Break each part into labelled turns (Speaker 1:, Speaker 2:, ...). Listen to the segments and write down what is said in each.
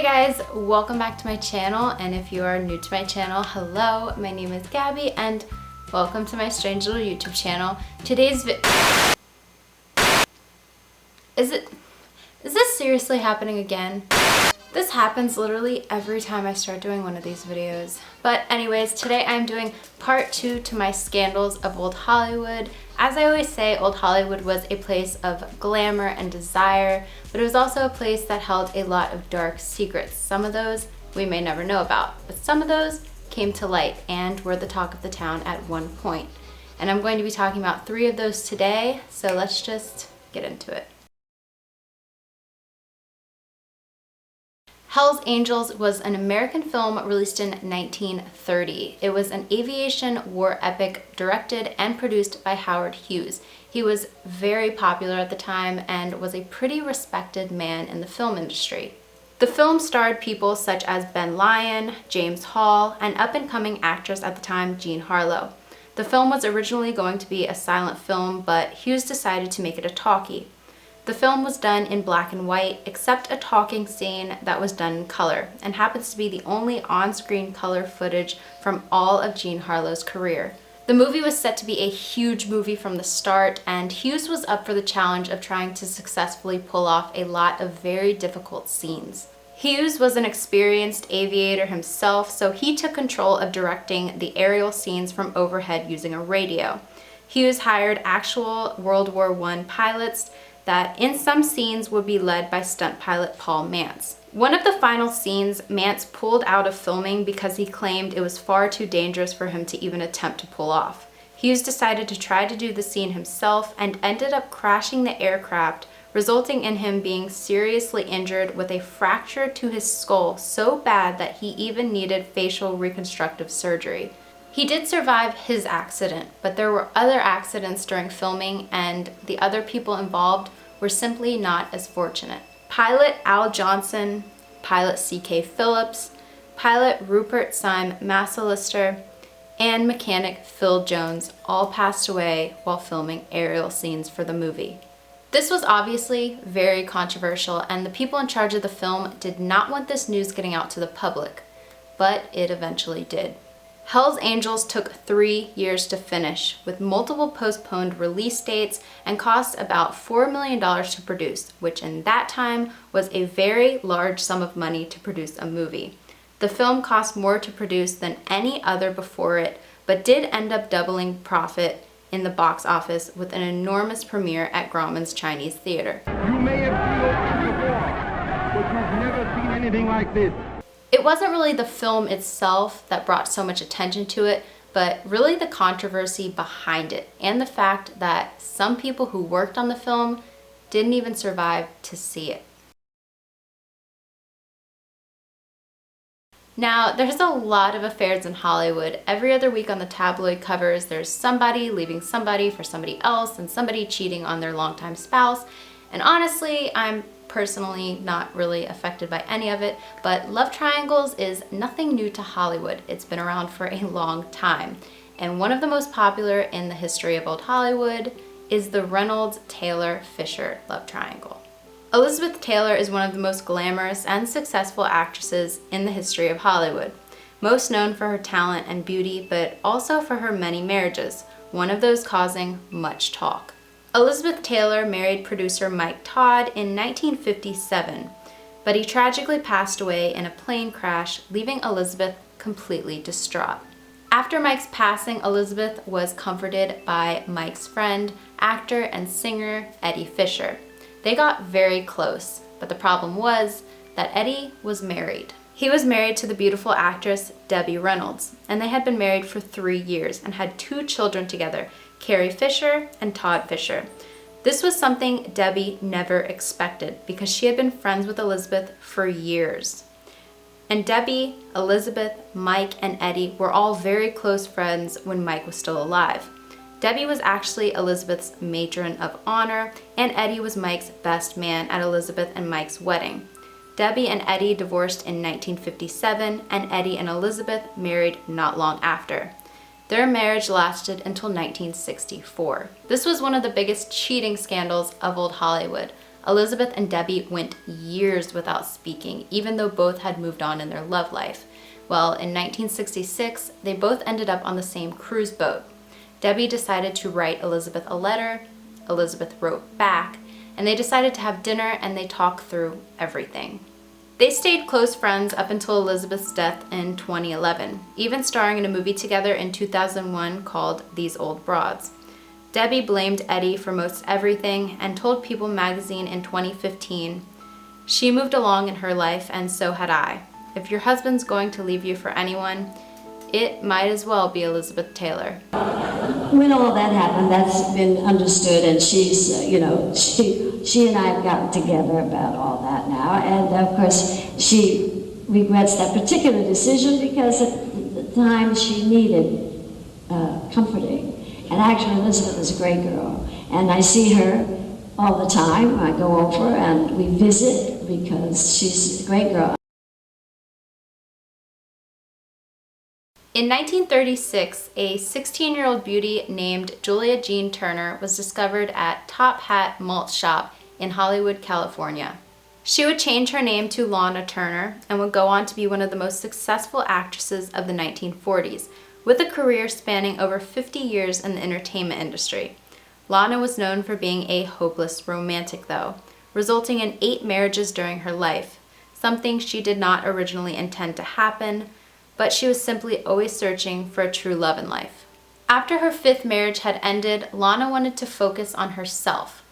Speaker 1: Hey guys, welcome back to my channel, and if you are new to my channel, hello, my name is Gabby and welcome to my strange little YouTube channel. Today's Is this seriously happening again? This happens literally every time I start doing one of these videos. But anyways, today I'm doing part 2 to my scandals of old Hollywood. As I always say, old Hollywood was a place of glamour and desire, but it was also a place that held a lot of dark secrets. Some of those we may never know about, but some of those came to light and were the talk of the town at one point. And I'm going to be talking about 3 of those today, so let's just get into it. Hell's Angels was an American film released in 1930. It was an aviation war epic directed and produced by Howard Hughes. He was very popular at the time and was a pretty respected man in the film industry. The film starred people such as Ben Lyon, James Hall, and up-and-coming actress at the time, Jean Harlow. The film was originally going to be a silent film, but Hughes decided to make it a talkie. The film was done in black and white, except a talking scene that was done in color, and happens to be the only on-screen color footage from all of Jean Harlow's career. The movie was set to be a huge movie from the start, and Hughes was up for the challenge of trying to successfully pull off a lot of very difficult scenes. Hughes was an experienced aviator himself, so he took control of directing the aerial scenes from overhead using a radio. Hughes hired actual World War I pilots that in some scenes would be led by stunt pilot Paul Mantz. One of the final scenes, Mantz pulled out of filming because he claimed it was far too dangerous for him to even attempt to pull off. Hughes decided to try to do the scene himself and ended up crashing the aircraft, resulting in him being seriously injured with a fracture to his skull so bad that he even needed facial reconstructive surgery. He did survive his accident, but there were other accidents during filming, and the other people involved were simply not as fortunate. Pilot Al Johnson, pilot C.K. Phillips, pilot Rupert Syme Massalister, and mechanic Phil Jones all passed away while filming aerial scenes for the movie. This was obviously very controversial, and the people in charge of the film did not want this news getting out to the public, but it eventually did. Hell's Angels took 3 years to finish, with multiple postponed release dates, and cost about $4 million to produce, which in that time was a very large sum of money to produce a movie. The film cost more to produce than any other before it, but did end up doubling profit in the box office with an enormous premiere at Grauman's Chinese Theater.
Speaker 2: You may have seen open before, but you've never seen anything like this.
Speaker 1: It wasn't really the film itself that brought so much attention to it, but really the controversy behind it and the fact that some people who worked on the film didn't even survive to see it. Now, there's a lot of affairs in Hollywood. Every other week on the tabloid covers, there's somebody leaving somebody for somebody else and somebody cheating on their longtime spouse. And honestly, I'm personally not really affected by any of it, but love triangles is nothing new to Hollywood. It's been around for a long time. And one of the most popular in the history of old Hollywood is the Reynolds-Taylor-Fisher love triangle. Elizabeth Taylor is one of the most glamorous and successful actresses in the history of Hollywood, most known for her talent and beauty, but also for her many marriages, one of those causing much talk. Elizabeth Taylor married producer Mike Todd in 1957, but he tragically passed away in a plane crash, leaving Elizabeth completely distraught. After Mike's passing, Elizabeth was comforted by Mike's friend, actor and singer Eddie Fisher. They got very close, but the problem was that Eddie was married. He was married to the beautiful actress Debbie Reynolds, and they had been married for 3 years and had 2 children together, Carrie Fisher and Todd Fisher. This was something Debbie never expected because she had been friends with Elizabeth for years. And Debbie, Elizabeth, Mike, and Eddie were all very close friends when Mike was still alive. Debbie was actually Elizabeth's matron of honor, and Eddie was Mike's best man at Elizabeth and Mike's wedding. Debbie and Eddie divorced in 1957, and Eddie and Elizabeth married not long after. Their marriage lasted until 1964. This was one of the biggest cheating scandals of old Hollywood. Elizabeth and Debbie went years without speaking, even though both had moved on in their love life. Well, in 1966, they both ended up on the same cruise boat. Debbie decided to write Elizabeth a letter, Elizabeth wrote back, and they decided to have dinner and they talked through everything. They stayed close friends up until Elizabeth's death in 2011, even starring in a movie together in 2001 called These Old Broads. Debbie blamed Eddie for most everything and told People magazine in 2015, "She moved along in her life and so had I. If your husband's going to leave you for anyone, it might as well be Elizabeth Taylor."
Speaker 3: When all that happened, that's been understood, and she's, she and I have gotten together about all that now, and of course she regrets that particular decision because at the time she needed comforting. And actually Elizabeth is a great girl, and I see her all the time. I go over and we visit because she's a great girl.
Speaker 1: In 1936, a 16-year-old beauty named Julia Jean Turner was discovered at Top Hat Malt Shop in Hollywood, California. She would change her name to Lana Turner and would go on to be one of the most successful actresses of the 1940s, with a career spanning over 50 years in the entertainment industry. Lana was known for being a hopeless romantic, though, resulting in 8 marriages during her life, something she did not originally intend to happen, but she was simply always searching for a true love in life. After her 5th marriage had ended, Lana wanted to focus on herself,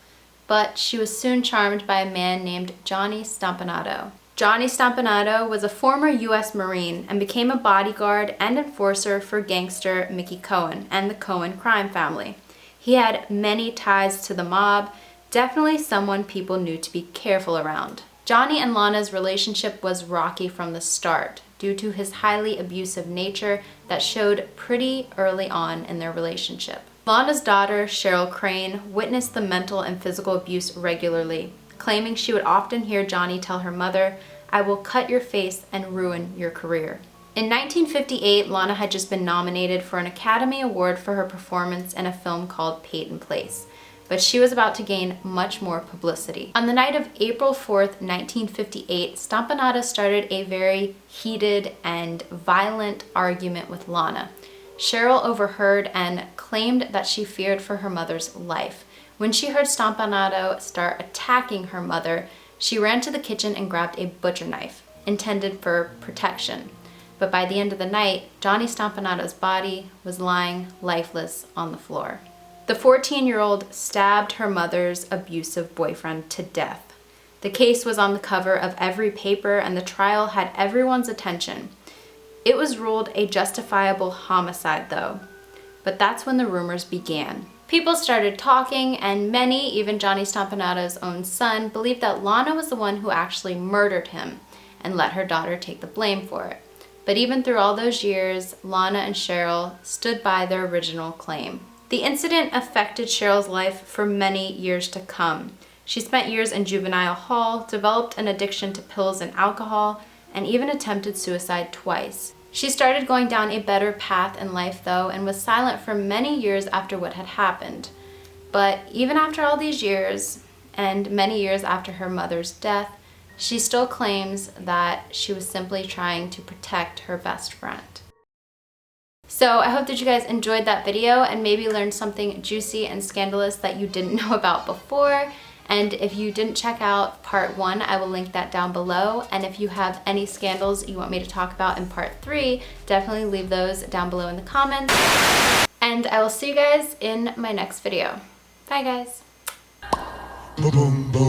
Speaker 1: but she was soon charmed by a man named Johnny Stompanato. Johnny Stompanato was a former U.S. Marine and became a bodyguard and enforcer for gangster Mickey Cohen and the Cohen crime family. He had many ties to the mob, definitely someone people knew to be careful around. Johnny and Lana's relationship was rocky from the start, due to his highly abusive nature that showed pretty early on in their relationship. Lana's daughter, Cheryl Crane, witnessed the mental and physical abuse regularly, claiming she would often hear Johnny tell her mother, "I will cut your face and ruin your career." In 1958, Lana had just been nominated for an Academy Award for her performance in a film called Peyton Place, but she was about to gain much more publicity. On the night of April 4th, 1958, Stompanato started a very heated and violent argument with Lana. Cheryl overheard and claimed that she feared for her mother's life. When she heard Stompanato start attacking her mother, she ran to the kitchen and grabbed a butcher knife, intended for protection. But by the end of the night, Johnny Stompanato's body was lying lifeless on the floor. The 14-year-old stabbed her mother's abusive boyfriend to death. The case was on the cover of every paper and the trial had everyone's attention. It was ruled a justifiable homicide though, but that's when the rumors began. People started talking and many, even Johnny Stompanato's own son, believed that Lana was the one who actually murdered him and let her daughter take the blame for it. But even through all those years, Lana and Cheryl stood by their original claim. The incident affected Cheryl's life for many years to come. She spent years in juvenile hall, developed an addiction to pills and alcohol, and even attempted suicide twice. She started going down a better path in life though, and was silent for many years after what had happened. But even after all these years, and many years after her mother's death, she still claims that she was simply trying to protect her best friend. So I hope that you guys enjoyed that video and maybe learned something juicy and scandalous that you didn't know about before. And if you didn't check out part 1, I will link that down below. And if you have any scandals you want me to talk about in part 3, definitely leave those down below in the comments. And I will see you guys in my next video. Bye guys.
Speaker 4: Boom, boom, boom.